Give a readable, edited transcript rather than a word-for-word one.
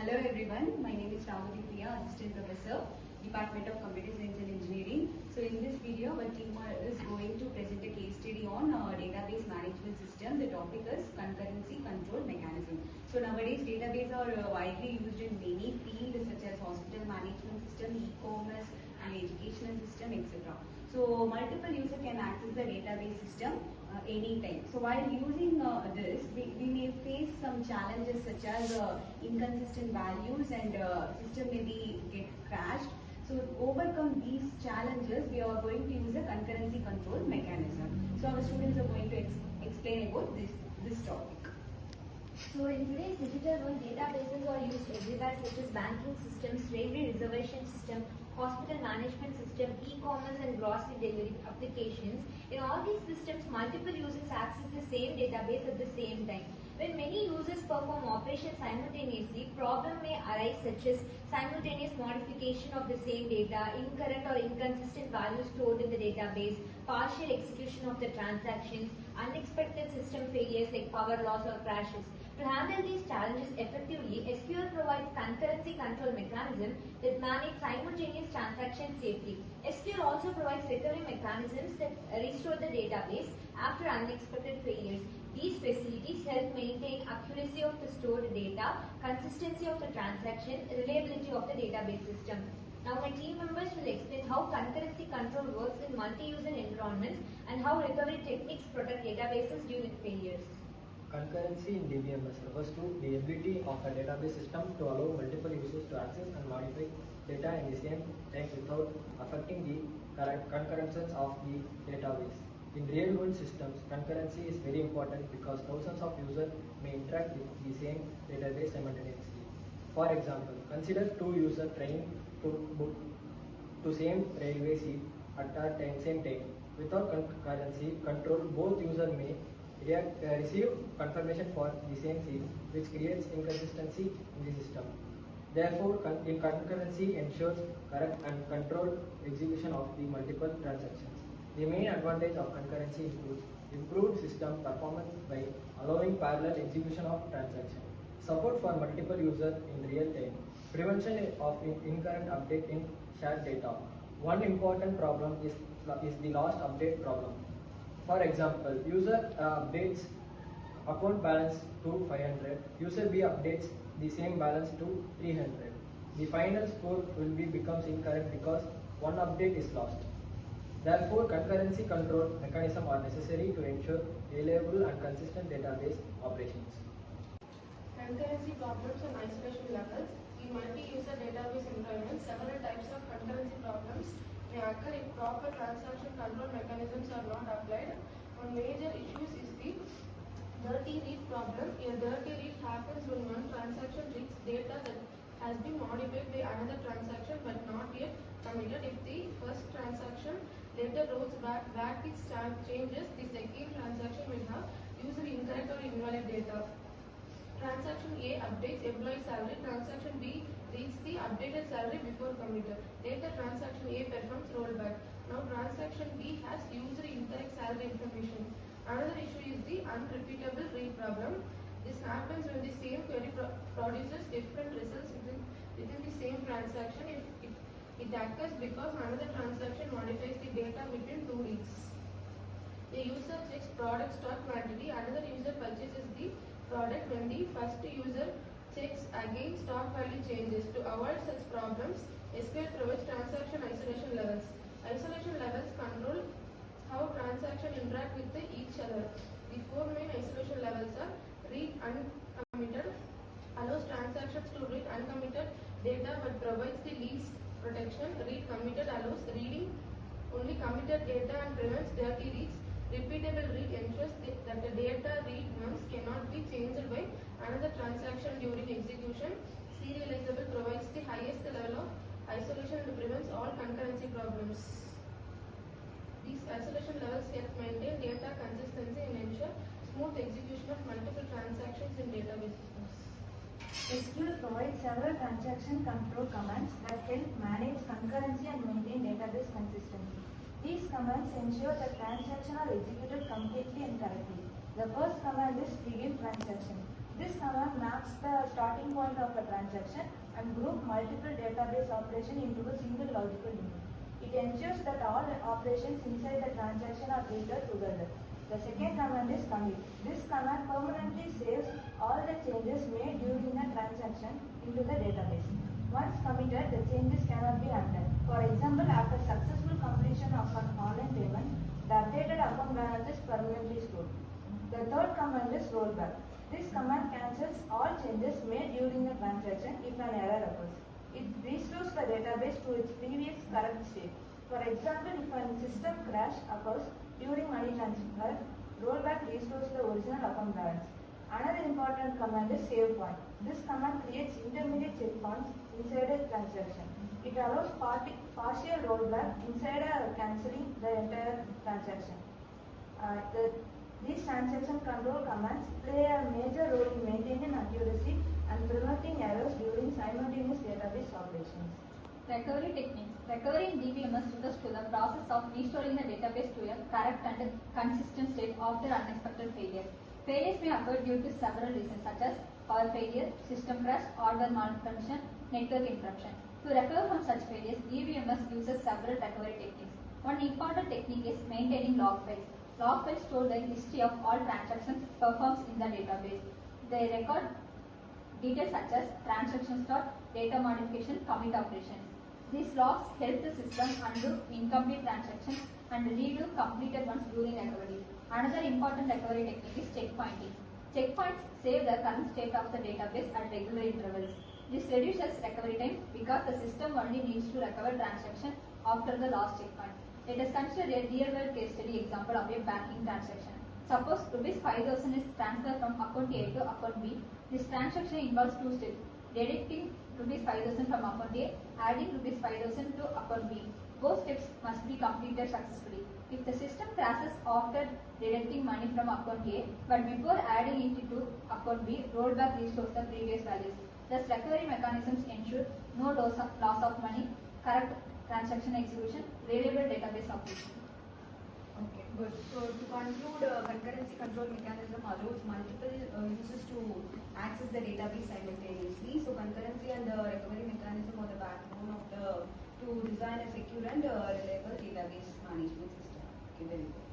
Hello everyone, my name is Priya, Assistant Professor, Department of Computer Science and Engineering. So in this video, our team is going to present a case study on database management system. The topic is concurrency control mechanism. So nowadays database are widely used in many fields such as hospital management system, e-commerce and educational system, etc. So multiple users can access the database system anytime. So while using this, we may face some challenges such as inconsistent values and system may get crashed. So to overcome these challenges, we are going to use a concurrency control mechanism. So our students are going to explain about this topic. So in today's digital world, databases are used everywhere such as banking systems, railway reservation system, hospital management system, e-commerce and grocery delivery applications. In all these systems, multiple users access the same database at the same time. When many users perform operations simultaneously, problem may arise such as simultaneous modification of the same data, incorrect or inconsistent values stored in the database, partial execution of the transactions, unexpected system failures like power loss or crashes. To handle these challenges effectively, SQL provides concurrency control mechanism that manage simultaneous transactions safely. SQL also provides recovery mechanisms that restore the database after unexpected failures. These facilities help maintain accuracy of the stored data, consistency of the transaction, reliability of the database system. Now my team members will explain how concurrency control works in multi-user environments and how recovery techniques protect databases during failures. Concurrency in DBMS refers to the ability of a database system to allow multiple users to access and modify data in the same time without affecting the concurrency of the database. In real-world systems, concurrency is very important because thousands of users may interact with the same database simultaneously. For example, consider two users trying to book to same railway seat at the same time. Without concurrency control, both users may receive confirmation for the same seat, which creates inconsistency in the system. Therefore, concurrency ensures correct and controlled execution of the multiple transactions. The main advantage of concurrency includes improved system performance by allowing parallel execution of transactions, support for multiple users in real time, prevention of incorrect update in shared data. One important problem is the lost update problem. For example, user updates account balance to 500, user B updates the same balance to 300. The final score will becomes incorrect because one update is lost. Therefore, concurrency control mechanisms are necessary to ensure reliable and consistent database operations. Concurrency problems and isolation levels. In multi-user database environments, several types of concurrency problems may occur if proper transaction control mechanisms are not applied. One major issue is the dirty read problem. A dirty read happens when one transaction reads data that has been modified by another transaction but not yet committed. If the first transaction later rolls back its changes, the second transaction will have used incorrect or invalid data. Transaction A updates employee salary. Transaction B reads the updated salary before committed. Later transaction A performs rollback. Now transaction B has used incorrect salary information. Another issue is the unrepeatable read problem. This happens when the same query produces different results within the same transaction. It occurs because another transaction modifies the data between two reads. A user checks product stock quantity. Another user purchases the product when the first user checks again stock value changes. To avoid such problems, SQL provides transaction isolation levels. Isolation levels control how transactions interact with each other. The four main isolation levels are: read uncommitted, allows transactions to read uncommitted data but provides the least protection; read committed allows reading only committed data and prevents dirty reads; repeatable read ensures that the data read once cannot be changed by another transaction during execution; serializable provides the highest level of isolation and prevents all concurrency problems. These isolation levels help maintain data consistency and ensure smooth execution of multiple transactions in database systems. SQL provides several transaction control commands that help manage concurrency and maintain database consistency. These commands ensure that transactions are executed completely and correctly. The first command is preview transaction. This command maps the starting point of a transaction and group multiple database operations into a single logical unit. It ensures that all operations inside the transaction are treated together. The second command is commit. This command permanently saves all the changes made during the transaction into the database. Once committed, the changes cannot be undone. For example, after successful completion of an online payment, the updated account balance is permanently stored. The third command is rollback. This command cancels all changes made during the transaction if an error occurs. It restores the database to its previous correct state. For example, if a system crash occurs during money transfer, rollback restores the original account balance. Another important command is save point. This command creates intermediate checkpoints inside a transaction. It allows partial rollback inside a cancelling the entire transaction. These transaction control commands play a major role in maintaining accuracy and preventing errors during simultaneous database operations. Recovery techniques. Recovery in DBMS refers to the process of restoring the database to a correct and consistent state after unexpected failures. Failures may occur due to several reasons such as power failure, system crash, hardware malfunction, network interruption. To recover from such failures, DBMS uses several recovery techniques. One important technique is maintaining log files. Log files store the history of all transactions performed in the database. They record details such as transaction start, data modification, commit operations. These logs help the system undo incomplete transactions and redo completed ones during recovery. Another important recovery technique is checkpointing. Checkpoints save the current state of the database at regular intervals. This reduces recovery time because the system only needs to recover transaction after the last checkpoint. Let us consider a real-world case study example of a banking transaction. Suppose Rs 5,000 is transferred from account A to account B. This transaction involves two steps: deducting Rs 5,000 from account A, adding Rs 5,000 to account B. Both steps must be completed successfully. If the system crashes after deducting money from account A, but before adding it to account B, rollback restores the previous values. Thus, recovery mechanisms ensure no loss of money, correct transaction execution, reliable database operation. Okay, good. So to conclude, concurrency control mechanism allows multiple users to access the database simultaneously. So concurrency and the recovery mechanism are the backbone of to design a secure and reliable database management system. Okay, very good.